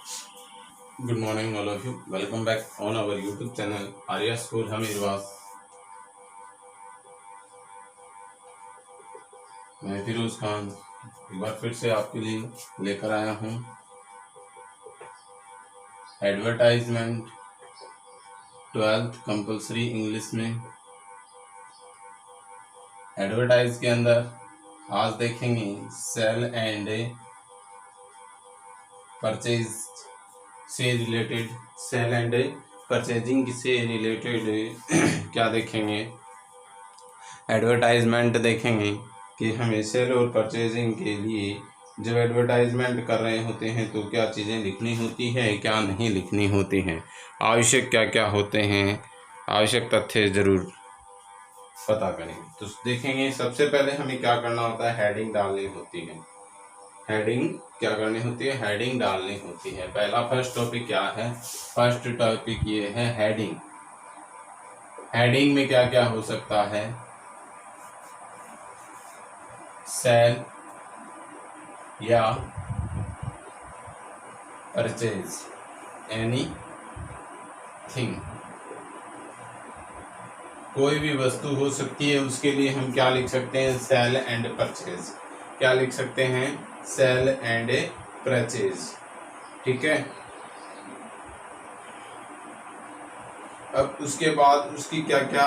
Good morning, all of you. Welcome back on our YouTube channel Arya School Hamirwas. मैं फिरोज खान एक बार फिर से आपके लिए लेकर आया हूँ एडवर्टाइजमेंट 12th कंपलसरी इंग्लिश में। एडवर्टाइज के अंदर आज देखेंगे सेल एंड परचेज से रिलेटेड, सेल एंड परचेजिंग से रिलेटेड क्या देखेंगे, एडवर्टाइजमेंट देखेंगे कि हमें सेल और परचेजिंग के लिए जब एडवर्टाइजमेंट कर रहे होते हैं तो क्या चीज़ें लिखनी होती है, क्या नहीं लिखनी होती हैं, आवश्यक क्या क्या होते हैं, आवश्यक तथ्य ज़रूर पता करेंगे। तो देखेंगे सबसे पहले हमें क्या करना होता है, हेडिंग डालनी होती है। हेडिंग क्या करनी होती है, हेडिंग डालनी होती है। पहला फर्स्ट टॉपिक क्या है, फर्स्ट टॉपिक ये है हेडिंग। हेडिंग में क्या क्या हो सकता है, सेल या परचेज, एनी थिंग, कोई भी वस्तु हो सकती है, उसके लिए हम क्या लिख सकते हैं, सेल एंड परचेज। क्या लिख सकते हैं, सेल एंड परचेज। ठीक है। अब उसके बाद उसकी क्या क्या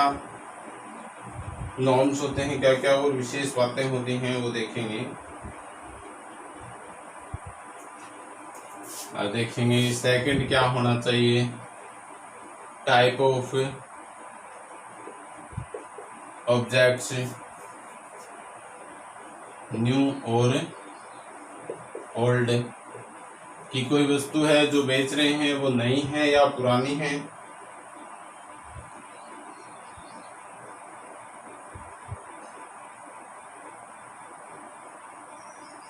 नॉर्म्स होते हैं, क्या क्या और विशेष बातें होती हैं वो देखेंगे। अब देखेंगे सेकंड क्या होना चाहिए, टाइप ऑफ ऑब्जेक्ट्स, न्यू और ओल्ड, कि कोई वस्तु है जो बेच रहे हैं वो नई है या पुरानी है।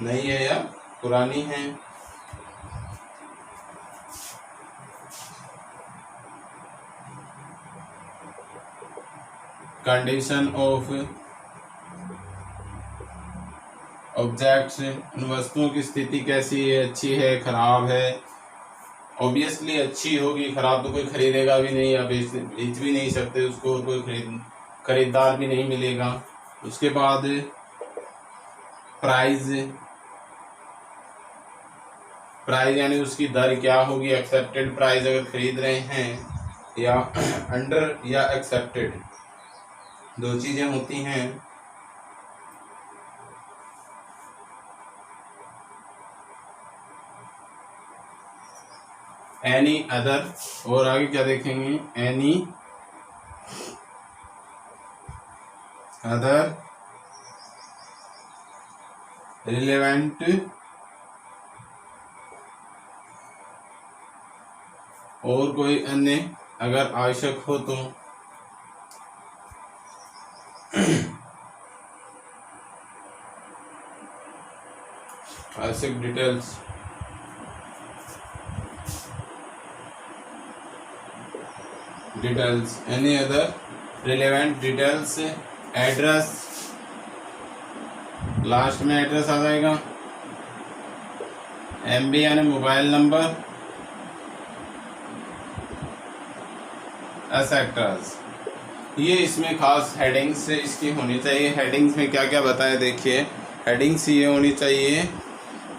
नई है या पुरानी है। कंडीशन ऑफ ऑब्जेक्ट्स, उन वस्तुओं की स्थिति कैसी है, अच्छी है, खराब है। ऑब्वियसली अच्छी होगी, खराब तो कोई खरीदेगा भी नहीं या बेच भी नहीं सकते उसको, कोई खरीदार भी नहीं मिलेगा। उसके बाद प्राइस, प्राइस यानी उसकी दर क्या होगी, एक्सेप्टेड प्राइस अगर खरीद रहे हैं, या अंडर या एक्सेप्टेड, दो चीजें होती हैं। एनी अदर, और आगे क्या देखेंगे, एनी अदर रिलेवेंट और कोई अन्य अगर आवश्यक हो तो आवश्यक details, any other relevant details, address, last में एड्रेस आ जाएगा, MB यानी मोबाइल नंबर, एसेक्टर्स। ये इसमें खास हेडिंग्स इसकी होनी चाहिए। हेडिंग्स में क्या क्या बताए देखिए, हेडिंग्स ये होनी चाहिए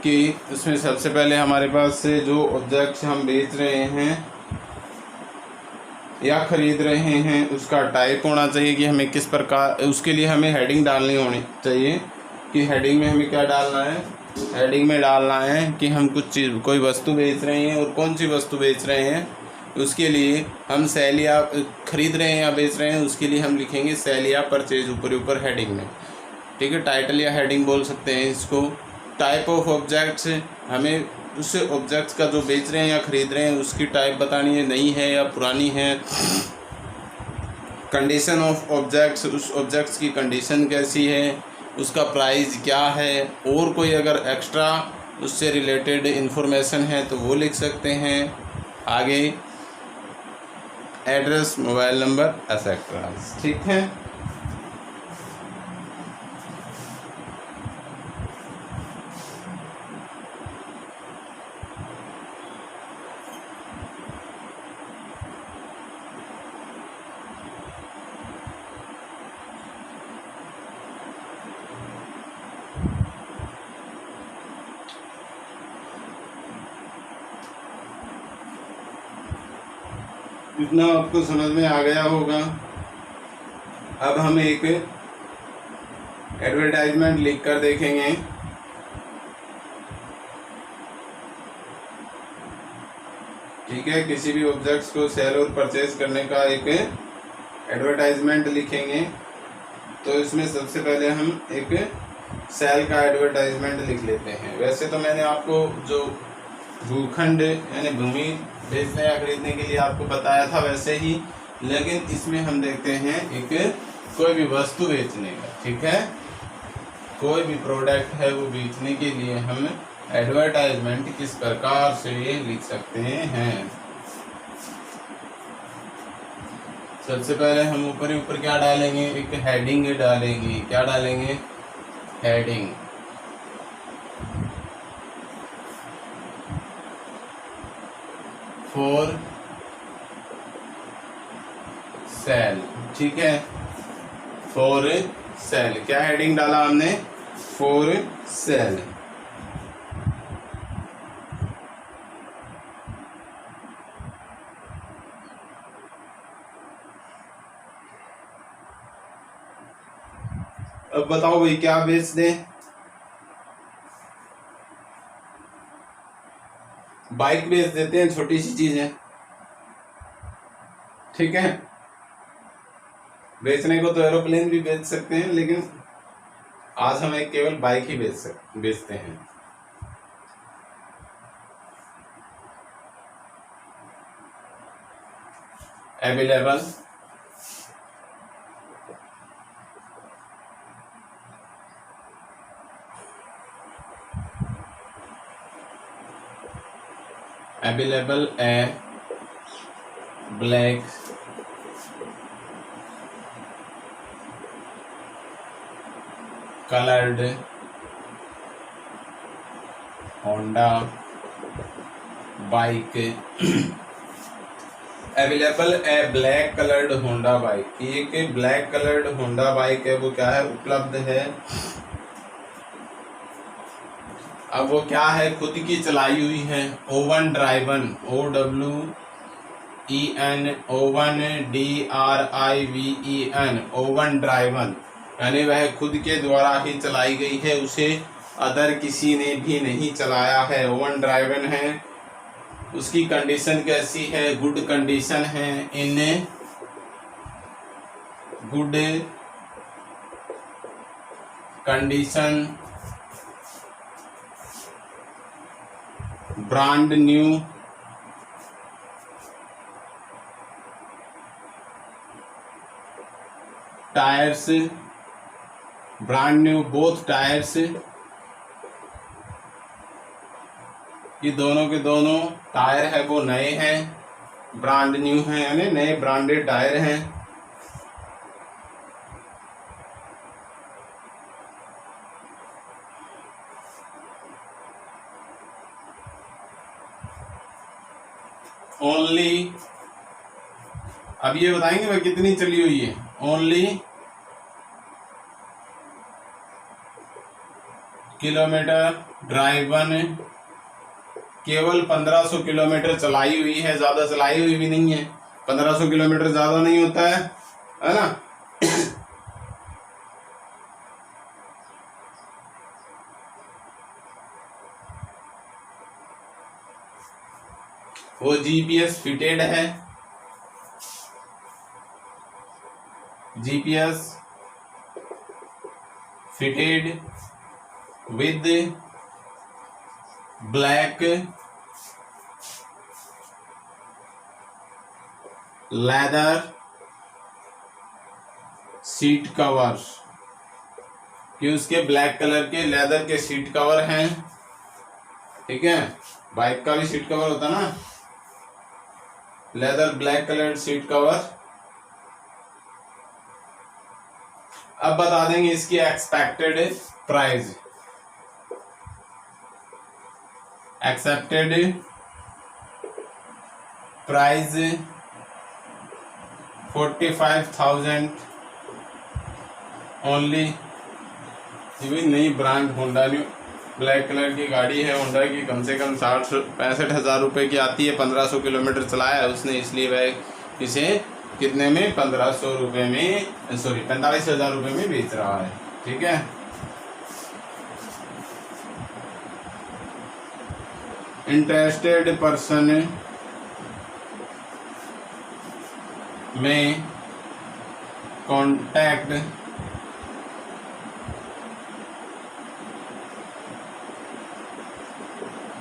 कि उसमें सबसे पहले हमारे पास से जो ऑब्जेक्ट्स हम बेच रहे हैं या खरीद रहे हैं उसका टाइप होना चाहिए कि हमें किस प्रकार, उसके लिए हमें हेडिंग डालनी होनी चाहिए कि हेडिंग में हमें क्या डालना है। हेडिंग में डालना है कि हम कुछ चीज़, कोई वस्तु बेच रहे हैं और कौन सी वस्तु बेच रहे हैं, उसके लिए हम सेल या खरीद रहे हैं या बेच रहे हैं, उसके लिए हम लिखेंगे सेल या परचेज ऊपर हेडिंग में। ठीक है, टाइटल या हेडिंग बोल सकते हैं इसको। टाइप ऑफ ऑब्जेक्ट्स, हमें उस ऑब्जेक्ट्स का जो बेच रहे हैं या खरीद रहे हैं उसकी टाइप बतानी है, नई है या पुरानी है। कंडीशन ऑफ ऑब्जेक्ट्स, उस ऑब्जेक्ट्स की कंडीशन कैसी है, उसका प्राइस क्या है, और कोई अगर एक्स्ट्रा उससे रिलेटेड इंफॉर्मेशन है तो वो लिख सकते हैं। आगे एड्रेस, मोबाइल नंबर, एसेक्ट्रा। ठीक है। इतना आपको समझ में आ गया होगा। अब हम एक एडवर्टाइजमेंट लिख कर देखेंगे। ठीक है, किसी भी ऑब्जेक्ट्स को सेल और परचेज करने का एक एडवर्टाइजमेंट लिखेंगे। तो इसमें सबसे पहले हम एक सेल का एडवर्टाइजमेंट लिख लेते हैं। वैसे तो मैंने आपको जो भूखंड यानी भूमि बेचने या खरीदने के लिए आपको बताया था वैसे ही, लेकिन इसमें हम देखते हैं एक कोई भी वस्तु बेचने का। ठीक है, कोई भी प्रोडक्ट है वो बेचने के लिए हम एडवर्टाइजमेंट किस प्रकार से लिख सकते हैं। सबसे पहले हम ऊपर ही ऊपर क्या डालेंगे, एक हेडिंग डालेंगे। क्या डालेंगे, हेडिंग। For sale. ठीक है, फॉर सेल। क्या हेडिंग डाला हमने, फॉर सेल। अब बताओ भाई क्या बेच दें। बाइक बेच देते हैं, छोटी सी चीज है। ठीक है, बेचने को तो एरोप्लेन भी बेच सकते हैं, लेकिन आज हम एक केवल बाइक ही बेचते हैं। Available. Available a black coloured Honda bike. Available a black coloured Honda bike. एक ब्लैक कलर्ड होंडा बाइक है, वो क्या है, उपलब्ध है। अब वो क्या है, खुद की चलाई हुई है। Oven driven, OWEN, oven DRIVEN, oven driven, यानी वह खुद के द्वारा ही चलाई गई है, उसे अदर किसी ने भी नहीं चलाया है। ओवन ड्राइवन है। उसकी कंडीशन कैसी है, गुड कंडीशन है, in good condition, brand new, tyres brand new, both tyres, ये दोनों के दोनों टायर है वो नए हैं, ब्रांड न्यू हैं, यानी नए ब्रांडेड टायर हैं। ओनली, अब ये बताएंगे वह कितनी चली हुई है। ओनली किलोमीटर ड्राइवन, केवल 1500 किलोमीटर चलाई हुई है, ज्यादा चलाई हुई भी नहीं है। 1500 किलोमीटर ज्यादा नहीं होता है ना। वो GPS फिटेड है, GPS fitted with black leather seat cover, कि उसके ब्लैक कलर के लेदर के सीट कवर हैं। ठीक है, बाइक का भी सीट कवर होता ना, leather black colour seat cover. अब बता देंगे इसकी expected price. Accepted price 45,000 only. ये भी नई brand Honda new black colour की गाड़ी है होंडा की, कम से कम 65,000 रुपये की आती है। 1500 किलोमीटर चलाया है उसने, इसलिए वह इसे कितने में, 1500 रुपये में, सॉरी 45,000 रुपये में बेच रहा है। ठीक है, इंटरेस्टेड पर्सन में contact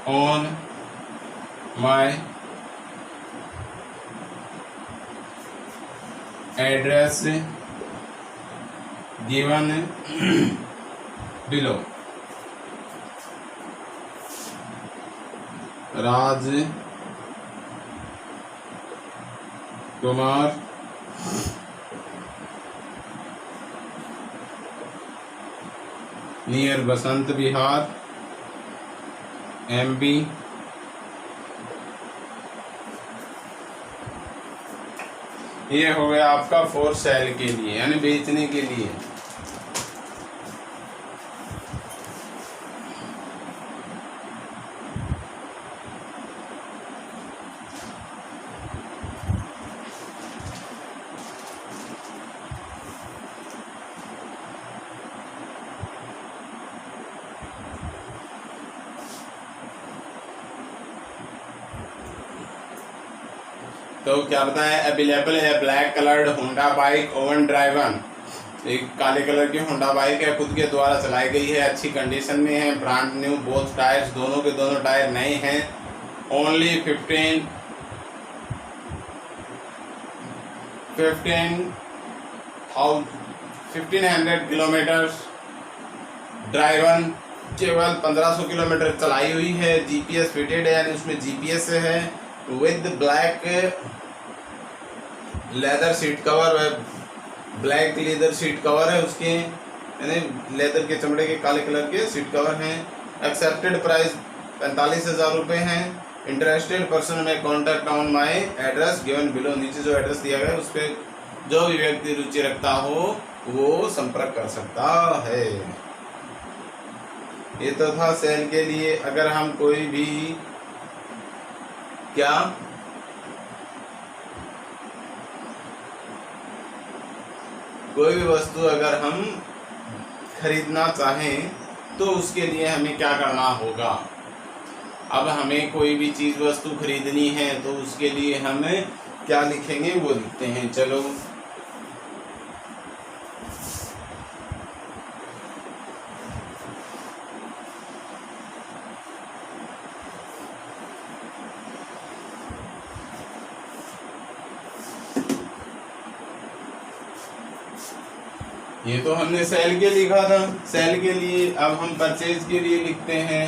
on my address given below. Raj Kumar near Basant Vihar MP। ये हो गया आपका फॉर सेल के लिए, यानी बेचने के लिए। तो क्या बताया, अवेलेबल है black coloured Honda bike oven driven, एक काले कलर की होंडा बाइक है, खुद के द्वारा चलाई गई है, अच्छी कंडीशन में है, ब्रांड न्यू, बोथ टायर्स, दोनों के दोनों टायर नए हैं। ओनली 1500 किलोमीटर्स ड्राइवन, केवल 1500 किलोमीटर चलाई हुई है। GPS फिटेड है, यानी उसमें GPS है, with black leather seat cover है, ब्लैक लेदर सीट कवर है उसके, यानी लेदर के चमड़े के काले कलर के सीट कवर हैं। एक्सेप्टेड प्राइस 45,000 रुपये हैं। इंटरेस्टेड पर्सन में contact on my address given below, नीचे जो एड्रेस दिया गया है उस पर जो भी व्यक्ति रुचि रखता हो वो संपर्क कर सकता है। ये तो था सेल के लिए। अगर हम कोई भी क्या कोई भी वस्तु अगर हम खरीदना चाहें तो उसके लिए हमें क्या करना होगा। अब हमें कोई भी चीज़ वस्तु खरीदनी है तो उसके लिए हमें क्या लिखेंगे वो लिखते हैं। चलो ये तो हमने सेल के लिखा था, सेल के लिए। अब हम परचेज के लिए लिखते हैं।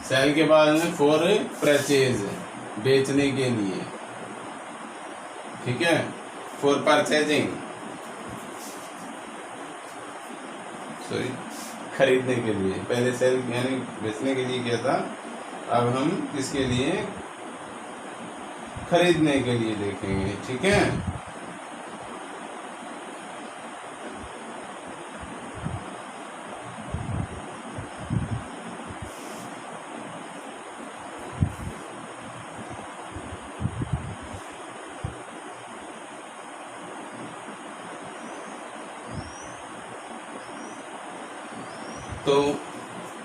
सेल के बाद में फॉर परचेज, बेचने के लिए, ठीक है, फॉर परचेजिंग, सॉरी खरीदने के लिए। पहले सेल यानी बेचने के लिए किया था, अब हम इसके लिए खरीदने के लिए देखेंगे। ठीक है, तो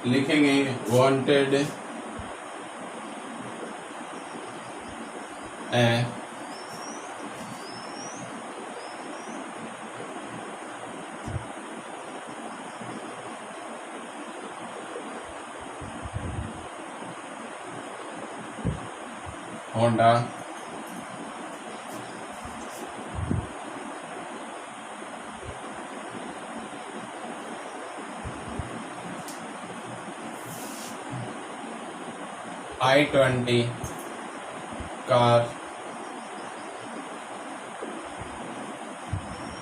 लिखेंगे wanted Honda I-20 car,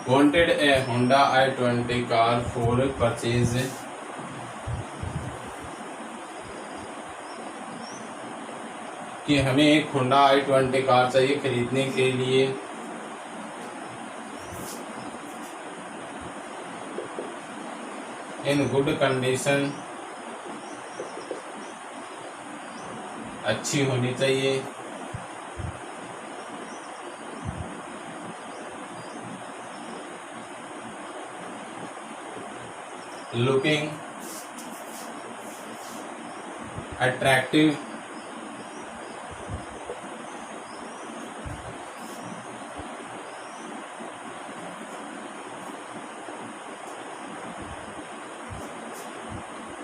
wanted a Honda I-20 car for purchase, कि हमें एक Honda I-20 कार चाहिए खरीदने के लिए। इन गुड कंडीशन, अच्छी होनी चाहिए। Looking attractive,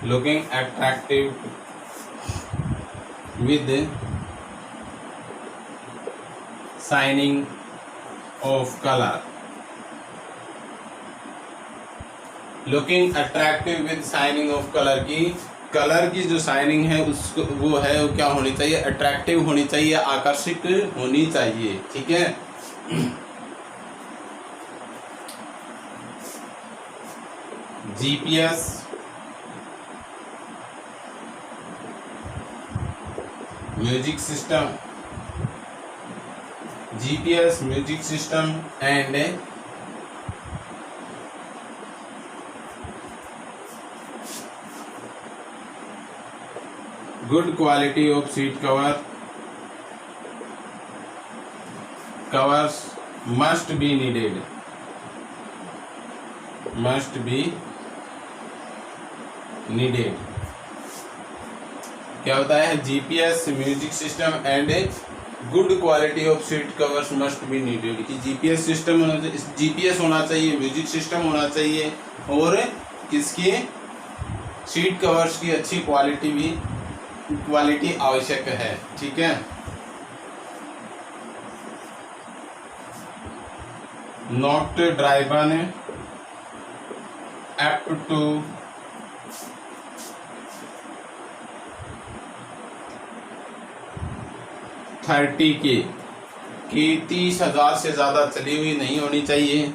looking attractive with shining of color, looking attractive with shining of color की कलर की जो शाइनिंग है उसको वो है वो क्या होनी चाहिए, अट्रैक्टिव होनी चाहिए, आकर्षक होनी चाहिए। ठीक है, GPS music system, GPS music system and good quality of seat covers must be needed, क्या होता है, GPS music system and good quality of seat covers must be needed, कि जीपीएस सिस्टम होना चाहिए, जीपीएस होना चाहिए, म्यूजिक सिस्टम होना चाहिए और किसकी, सीट कवर्स की अच्छी क्वालिटी आवश्यक है। ठीक है, नॉट ड्राइवन अप टू 30 की 30,000 से ज़्यादा चली हुई नहीं होनी चाहिए।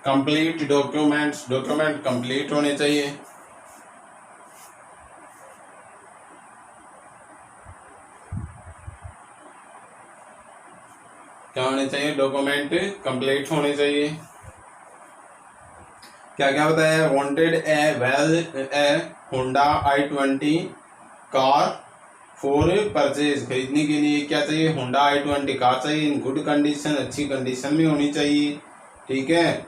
कंप्लीट डॉक्यूमेंट कंप्लीट होने चाहिए। क्या होने चाहिए, डॉक्यूमेंट कंप्लीट होने चाहिए। क्या क्या होता है, wanted A Honda i20 car for purchase, खरीदने के लिए क्या चाहिए, होंडा i20 कार चाहिए, इन गुड कंडीशन, अच्छी कंडीशन में होनी चाहिए। ठीक है,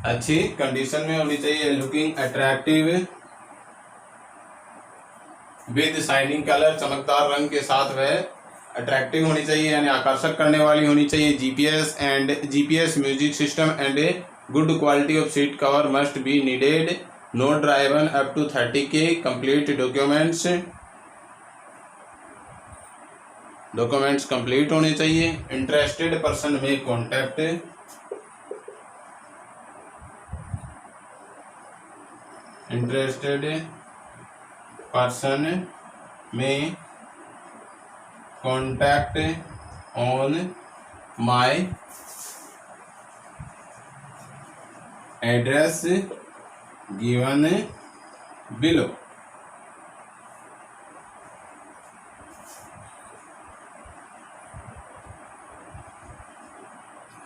अच्छी कंडीशन में होनी चाहिए। Looking attractive with shining colour, चमकदार रंग के साथ वह अट्रैक्टिव होनी चाहिए यानी आकर्षक करने वाली होनी चाहिए। GPS music system and good quality of seat cover must be needed. No driven up to 30 के कंप्लीट डॉक्यूमेंट्स कंप्लीट होने चाहिए। इंटरेस्टेड पर्सन में कॉन्टैक्ट, इंटरेस्टेड पर्सन में contact on my address given below.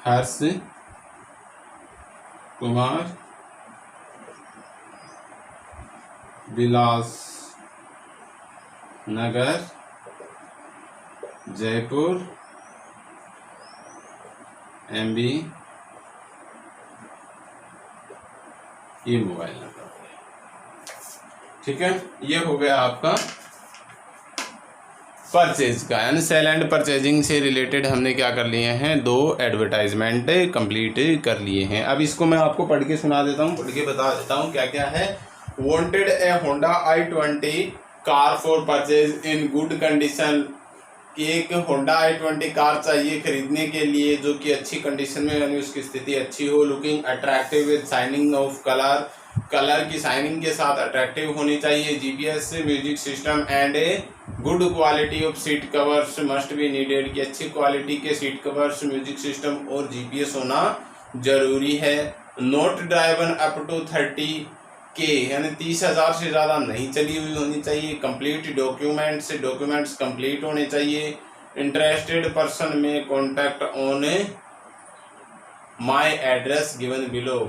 Harsh Kumar, Vilas Nagar, Jaipur, MB, ये mobile number. ठीक है, ये हो गया आपका परचेज का, यानी सेल एंड परचेजिंग से रिलेटेड हमने क्या कर लिए हैं, 2 एडवर्टाइजमेंट कंप्लीट कर लिए हैं। अब इसको मैं आपको पढ़ के सुना देता हूँ, पढ़ के बता देता हूँ क्या क्या है। Wanted A Honda i20 car for purchase in good condition, एक होंडा i20 कार चाहिए खरीदने के लिए जो कि अच्छी कंडीशन में यानी उसकी स्थिति अच्छी हो। Looking attractive with shining of colour, colour की शाइनिंग के साथ अट्रैक्टिव होनी चाहिए। GPS music system and a good quality of seat covers must be needed, कि अच्छी क्वालिटी के सीट कवर्स, म्यूजिक सिस्टम और जीपीएस होना जरूरी है। Note driven up to 30K, यानी 30,000 से ज़्यादा नहीं चली हुई होनी चाहिए। कंप्लीट डॉक्यूमेंट्स कंप्लीट होने चाहिए। इंटरेस्टेड पर्सन में contact on my address given below,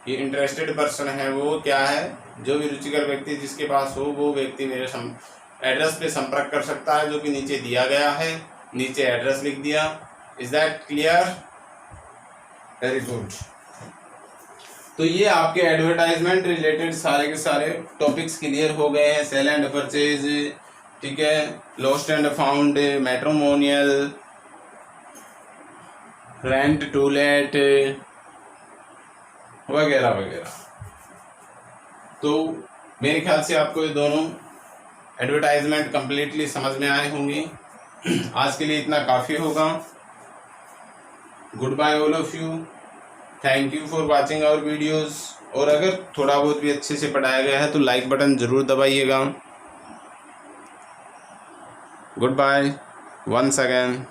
ये इंटरेस्टेड पर्सन है वो क्या है, जो भी रुचिकर व्यक्ति जिसके पास हो वो व्यक्ति मेरे एड्रेस पे संपर्क कर सकता है, जो कि नीचे दिया गया है। नीचे एड्रेस लिख दिया। Is that clear? Very good. तो ये आपके एडवर्टाइजमेंट रिलेटेड सारे के सारे टॉपिक्स क्लियर हो गए हैं। सेल एंड परचेज, ठीक है, lost and found, matrimonial, rent to let वगैरह वगैरह। तो मेरे ख्याल से आपको ये दोनों एडवर्टाइजमेंट कंप्लीटली समझ में आए होंगे। आज के लिए इतना काफ़ी होगा। Good bye all of you, thank you for watching our videos. और अगर थोड़ा बहुत भी अच्छे से पढ़ाया गया है तो लाइक बटन ज़रूर दबाइएगा। Good bye once again.